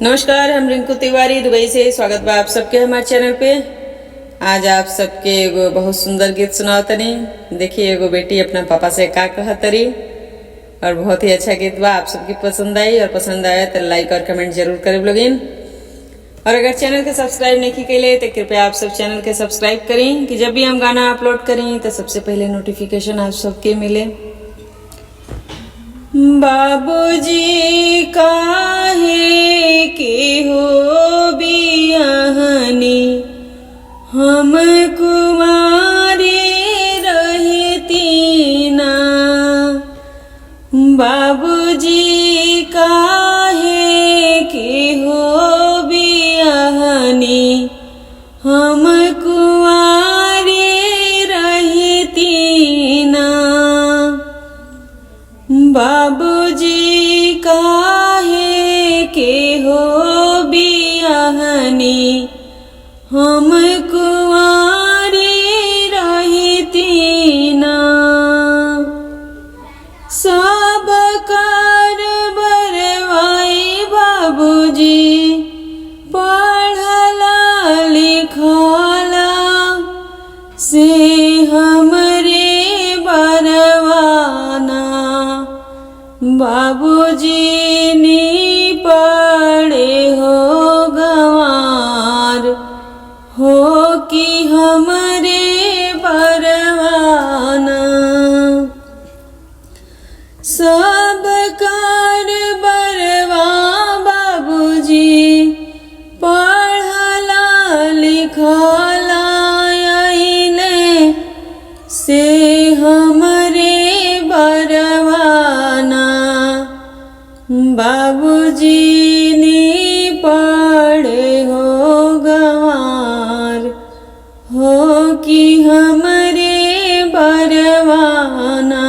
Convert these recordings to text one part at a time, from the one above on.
नमस्कार, हम रिंकू तिवारी दुबई से स्वागत बा आप सबके हमारे चैनल पे। आज आप सबके एगो बहुत सुंदर गीत सुनाओ तनी। देखिए एगो बेटी अपना पापा से का कहत तरी और बहुत ही अच्छा गीत बा। आप सबकी पसंद आई और पसंद आया तो लाइक और कमेंट जरूर करें लोगिन। और अगर चैनल के सब्सक्राइब नहीं कैले तो कृपया आप सब चैनल के सब्सक्राइब करें कि जब भी हम गाना अपलोड करें तो सबसे पहले नोटिफिकेशन आप सबके मिले। बाबूजी काहे के हो बियाहनी, हम कुमारी रहती ना। बाबूजी काहे के हो बियाहनी, हम कुमारी रहती ना। बाबूजी काहे के हो बियाहनी, हम कुंवारी रहती ना। सब कर बरवाई बाबूजी, पढ़ला लिखला से हमरे बरवाना। बाबूजी नी पड़े हो गंवार, हो कि हमरे बरवाना। सब कर बरवा बाबूजी, पढ़ला लिखला आइले से हमरे बरवाना। बाबूजी नी पड़े हो गंवार, हो कि हमरे बरवाना।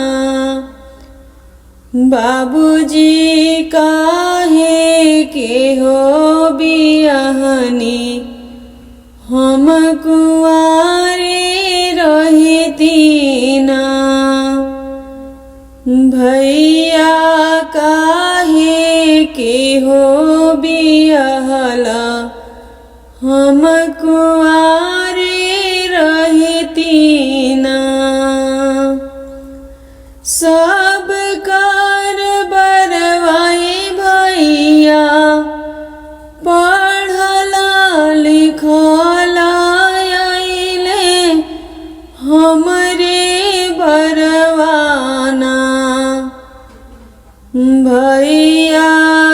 बाबूजी काहे के हो बियाहनी, हम कुंवारे रहती ना। भैया काहे के हो बियाहला, हम कुंवारे रहती ना। सब कर बरवाई भैया, पढ़ला लिखला आइले हमरे बरवाना। भैया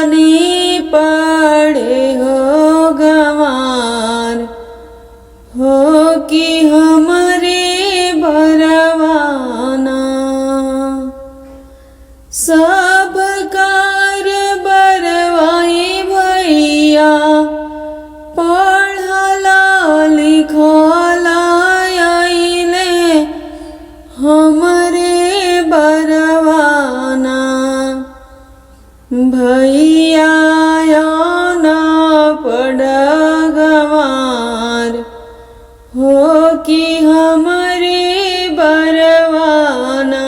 नी पड़े हो गंवार, हो कि हमरे बरवाना। सब कर बरवाई भैया, पढ़ला लिखला आइले हमरे बरवाना। भैया ना पड़ गंवार, हो कि हमरे बरवाना।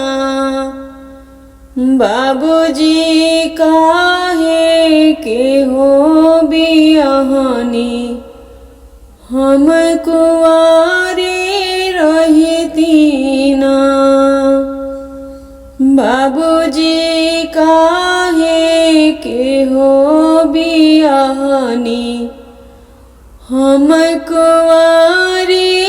बाबूजी काहे के हो बियाहनी, हम कुंवारे रहती ना। बाबूजी काहे के हो बियाहनी, हम कुंवारे